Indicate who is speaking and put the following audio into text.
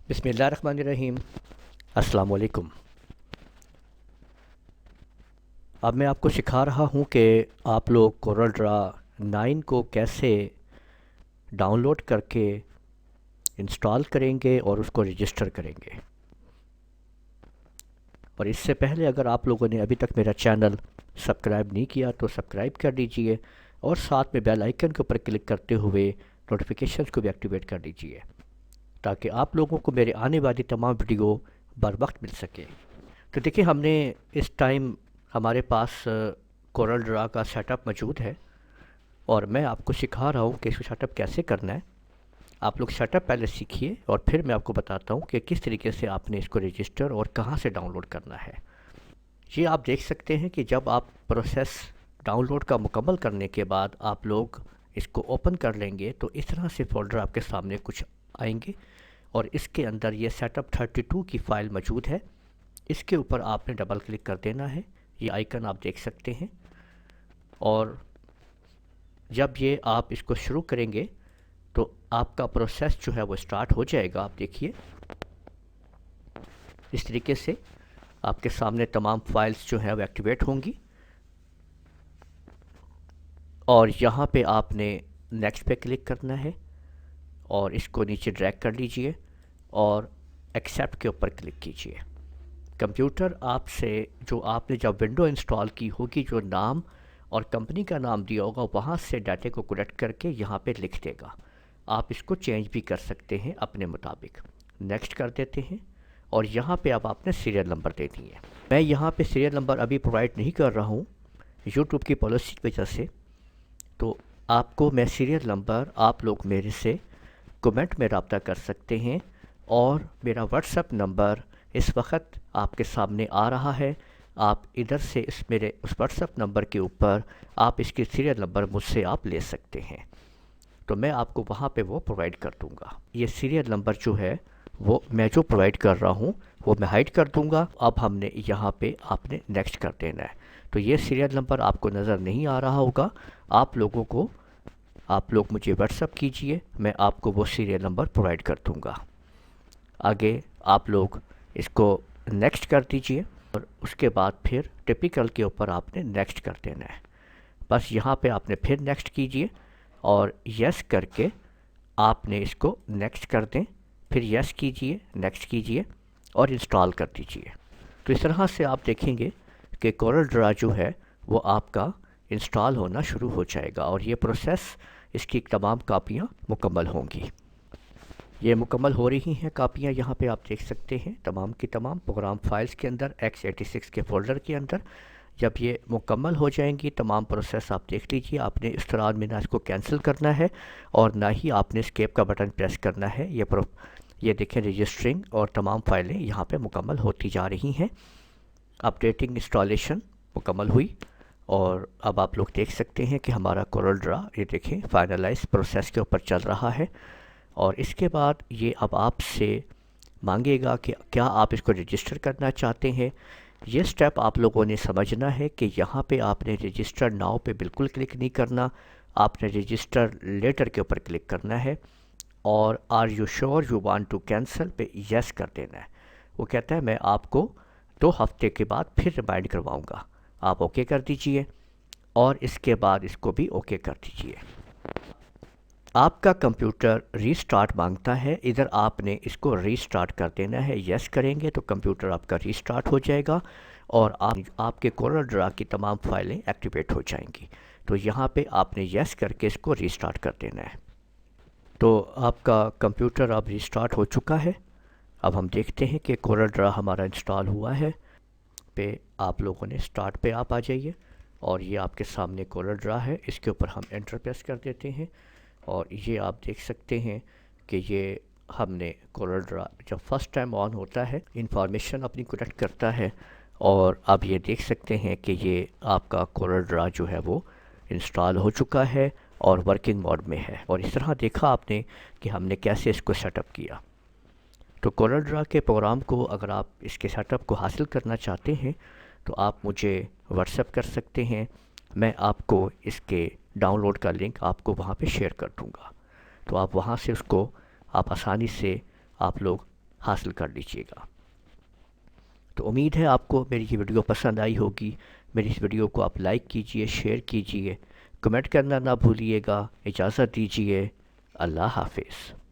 Speaker 1: बिस्मिल्लाहिर्रहमानिर्रहीम। अस्सलाम वालेकुम। अब मैं आपको सिखा रहा हूँ कि आप लोग कोरल ड्रा 9 को कैसे डाउनलोड करके इंस्टॉल करेंगे और उसको रजिस्टर करेंगे। और इससे पहले अगर आप लोगों ने अभी तक मेरा चैनल सब्सक्राइब नहीं किया तो सब्सक्राइब कर दीजिए और साथ में बेल आइकन के ऊपर क्लिक करते हुए नोटिफिकेशंस को भी एक्टिवेट कर दीजिए ताकि आप लोगों को मेरे आने वाली तमाम वीडियो बर वक्त मिल सके। तो देखिए, हमने इस टाइम हमारे पास कोरल ड्रा का सेटअप मौजूद है और मैं आपको सिखा रहा हूँ कि इसको सेटअप कैसे करना है। आप लोग सेटअप पहले सीखिए और फिर मैं आपको बताता हूँ कि किस तरीके से आपने इसको रजिस्टर और कहाँ से डाउनलोड करना है। ये आप देख सकते हैं कि जब आप प्रोसेस डाउनलोड का मुकम्मल करने के बाद आप लोग इसको ओपन कर लेंगे तो इस तरह से फ़ोल्डर आपके सामने कुछ आएंगे और इसके अंदर ये सेटअप 32 की फ़ाइल मौजूद है। इसके ऊपर आपने डबल क्लिक कर देना है। ये आइकन आप देख सकते हैं और जब ये आप इसको शुरू करेंगे तो आपका प्रोसेस जो है वो स्टार्ट हो जाएगा। आप देखिए, इस तरीके से आपके सामने तमाम फाइल्स जो है वो एक्टिवेट होंगी और यहाँ पे आपने नेक्स्ट पे क्लिक करना है और इसको नीचे ड्रैग कर लीजिए और एक्सेप्ट के ऊपर क्लिक कीजिए। कंप्यूटर आपसे जो आपने जब विंडो इंस्टॉल की होगी जो नाम और कंपनी का नाम दिया होगा वहाँ से डाटे को कलेक्ट करके यहाँ पे लिख देगा। आप इसको चेंज भी कर सकते हैं अपने मुताबिक। नेक्स्ट कर देते हैं और यहाँ पे अब आपने सीरियल नंबर दे दिए। मैं यहाँ पे सीरियल नंबर अभी प्रोवाइड नहीं कर रहा हूँ यूट्यूब की पॉलिसी की वजह से, तो आपको मैं सीरियल नंबर आप लोग मेरे से कमेंट में रब्ता कर सकते हैं और मेरा व्हाट्सएप नंबर इस वक्त आपके सामने आ रहा है। आप इधर से इस मेरे उस व्हाट्सएप नंबर के ऊपर आप इसके सीरियल नंबर मुझसे आप ले सकते हैं, तो मैं आपको वहाँ पे वो प्रोवाइड कर दूँगा। ये सीरियल नंबर जो है वो मैं जो प्रोवाइड कर रहा हूँ वो मैं हाइड कर दूँगा। अब हमने यहाँ पे आपने नेक्स्ट कर देना है। तो ये सीरियल नंबर आपको नज़र नहीं आ रहा होगा, आप लोगों को आप लोग मुझे व्हाट्सअप कीजिए, मैं आपको वो सीरियल नंबर प्रोवाइड कर दूँगा। आगे आप लोग इसको नेक्स्ट कर दीजिए और उसके बाद फिर टिपिकल के ऊपर आपने नेक्स्ट कर देना है। बस यहाँ पे आपने फिर नेक्स्ट कीजिए और यस करके आपने इसको नेक्स्ट कर दें, फिर यस कीजिए, नेक्स्ट कीजिए और इंस्टॉल कर दीजिए। तो इस तरह से आप देखेंगे कि कोरल ड्रा जो है वो आपका इंस्टॉल होना शुरू हो जाएगा और ये प्रोसेस इसकी तमाम कापियाँ मुकम्मल होंगी। ये मुकम्मल हो रही हैं कापियाँ, यहाँ पे आप देख सकते हैं तमाम की तमाम प्रोग्राम फाइल्स के अंदर x86 के फ़ोल्डर के अंदर। जब ये मुकम्मल हो जाएंगी तमाम प्रोसेस आप देख लीजिए, आपने इस तरह में ना इसको कैंसिल करना है और ना ही आपने एस्केप का बटन प्रेस करना है। ये देखें रजिस्टरिंग और तमाम फाइलें यहाँ पे मुकम्मल होती जा रही हैं। अपडेटिंग इंस्टॉलेशन मुकम्मल हुई और अब आप लोग देख सकते हैं कि हमारा कोरल ड्रा ये देखें फाइनलाइज प्रोसेस के ऊपर चल रहा है। और इसके बाद ये अब आपसे मांगेगा कि क्या आप इसको रजिस्टर करना चाहते हैं। ये स्टेप आप लोगों ने समझना है कि यहाँ पे आपने रजिस्टर नाउ पे बिल्कुल क्लिक नहीं करना, आपने रजिस्टर लेटर के ऊपर क्लिक करना है और are you sure you want to cancel पे यस कर देना है। वो कहता है मैं आपको 2 हफ्ते के बाद फिर रिमाइंड करवाऊँगा, आप ओके कर दीजिए और इसके बाद इसको भी ओके कर दीजिए। आपका कंप्यूटर रीस्टार्ट मांगता है, इधर आपने इसको रीस्टार्ट कर देना है। यस करेंगे तो कंप्यूटर आपका रीस्टार्ट हो जाएगा और आपके कोरल ड्रा की तमाम फाइलें एक्टिवेट हो जाएंगी। तो यहाँ पे आपने यस करके इसको रीस्टार्ट कर देना है। तो आपका कंप्यूटर अब रीस्टार्ट हो चुका है। अब हम देखते हैं कि कोरल ड्रा हमारा इंस्टॉल हुआ है। पे आप लोगों ने स्टार्ट पे आप आ जाइए और ये आपके सामने कोरल ड्रा है, इसके ऊपर हम एंटर प्रेस कर देते हैं और ये आप देख सकते हैं कि ये हमने कोरल ड्रा जब फर्स्ट टाइम ऑन होता है इंफॉर्मेशन अपनी कलेक्ट करता है और अब ये देख सकते हैं कि ये आपका कोरल ड्रा जो है वो इंस्टॉल हो चुका है और वर्किंग मोड में है। और इस तरह देखा आपने कि हमने कैसे इसको सेटअप किया। तो कोरल ड्रा के प्रोग्राम को अगर आप इसके सेटअप को हासिल करना चाहते हैं तो आप मुझे व्हाट्सएप कर सकते हैं, मैं आपको इसके डाउनलोड का लिंक आपको वहाँ पे शेयर कर दूँगा। तो आप वहाँ से उसको आप आसानी से आप लोग حاصل کر لیجیے گا۔ تو امید ہے آپ کو میری یہ ویڈیو پسند آئی ہوگی۔ میری اس ویڈیو کو آپ لائک کیجئے، شیئر کیجئے، کمنٹ کرنا نہ بھولیے گا۔ اجازت دیجیے، اللہ حافظ۔